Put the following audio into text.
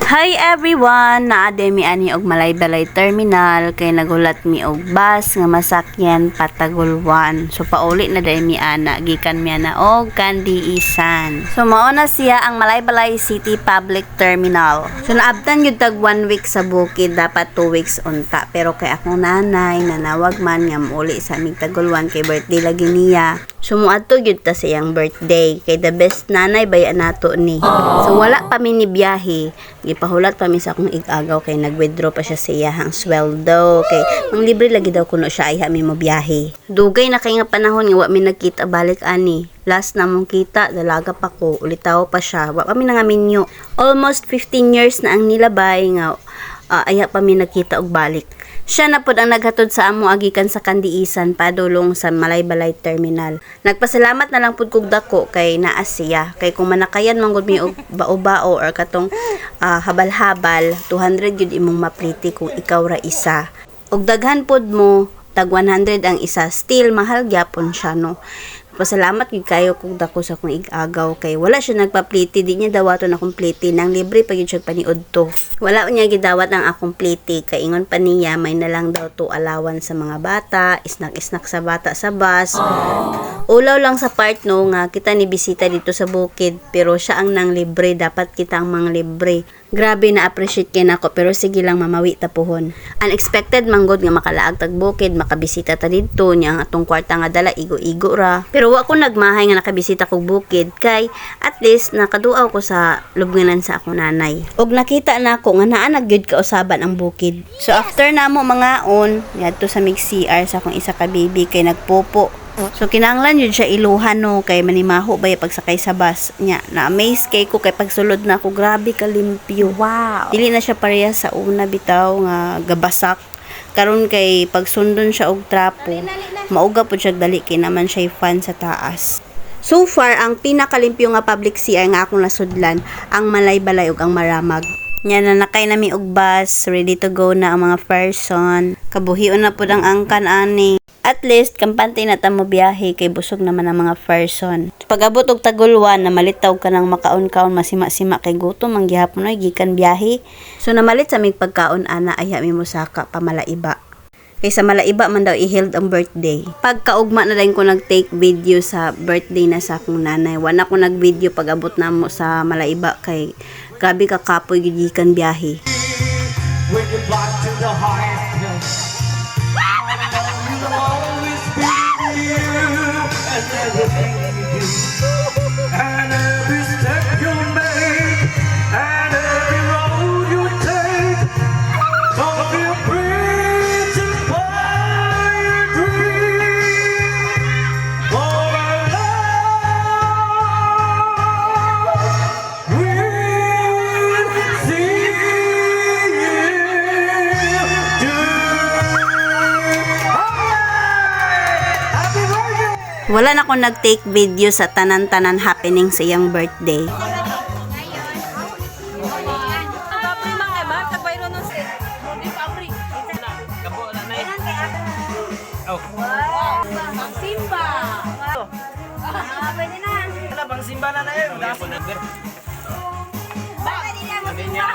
Hi everyone! Naade mi ani og Malay-Balay Terminal kay nagulat mi og bus nga masakyan Patagulwan. So pauli na day mi ana gikan mi ana og Kandiisan. So mao na siya ang Malay-Balay City Public Terminal. So naabtan gyud tag 1 week sa bukid, dapat 2 weeks unta. Pero kay akong nanay nanawag man nga mouli sa aming Tagulwan kay birthday lagi niya. So muadto gyud ta sa iyang birthday kay the best nanay bay nato ni. So wala pa mi ni biyahe. Gipahulat pa mi sa akong igagaw kay nag-withdraw pa siya sa iyahang sweldo kay mang libre lagi daw kuno siya ay mi mo biyahe. Dugay na kay nga panahon nga wa mi nagkita balik ani. Last na mong kita, dalaga pa ko, ulitaw pa siya. Wa pa mi nangaminyo. Almost 15 years na ang nilabay nga aya pa mi nagkita og balik. Siya na pod ang naghatod sa amo agikan sa Kandiisan padulong sa Malay-Balay Terminal. Nagpasalamat na lang pud kog dako kay naa siya. Kay kung manakayan man gud mi og bao-bao or katong habal-habal, 200 gyud imong mapliti kung ikaw ra isa. Og daghan pod mo tag 100 ang isa, still mahal gyapon siya no. Pasalamat gid kayo kung dako sa akong igagaw kay wala siya nagpapliti, di niya dawaton akong pliti nang libre pa gyud siya paniud to. Wala niya gidawat ang akong pliti kay ingon pa niya may nalang daw to alawan sa mga bata, isnak-isnak sa bata sa bus. Ulaw lang sa part no nga kita ni bisita dito sa bukid pero siya ang nang libre, dapat kita ang mga libre. Grabe na appreciate kay nako pero sige lang mamawi ta pohon. Unexpected manggod nga makalaag tag bukid, makabisita ta didto nya ang atong kwarta nga dala igo-igo ra. Pero wa ko nagmahay nga nakabisita kog bukid kay at least nakaduaw ko sa lubnganan sa akong nanay. Og nakita na ako nga naa nagyud kausaban ang bukid. So after namo mangaon, yadto sa mig CR sa akong isa ka baby kay nagpopo. So kinahanglan yun siya iluhan no kay manimaho ba pagsakay sa bus nya. Na-amaze kay ko kay pagsulod na ako, grabe kalimpyo. Wow. Dili na siya pareha sa una bitaw nga gabasak. Karon kay pagsundon siya og trapo, mauga pud siya dali kay naman siya fan sa taas. So far ang pinakalimpyo nga public CR nga akong nasudlan ang Malay-Balay ug ang Maramag. Nya na nakay nami og bus, ready to go na ang mga person. Kabuhion na pud ang angkan ani. At least, kampante na ta mo biyahe kay busog naman ang mga person. Pag-abot og Tagulwan, namalitaw ka ng makaon-kaon masima-sima kay gutom ang gihapon ay gikan biyahe. So namalit sa mig pagkaon ana ay mi musaka pa Malaiba. Kay sa Malaiba man daw i-held ang birthday. Pagkaugma na rin ko nag-take video sa birthday na sa akong nanay. Wana ko nag-video pag-abot na mo sa Malaiba kay grabe ka kapoy gikan biyahe. When you fly to the highest hill, you'll always be you and everything you do, and every step you make, and every road you take. Don't be afraid to follow your dream, for our love will see you do. Happy birthday! Wala na akong nag-take video sa tanan-tanan happening sa iyang birthday. Simba. Pwede na. Bang Simba na na yun. Baka di na mo Simba.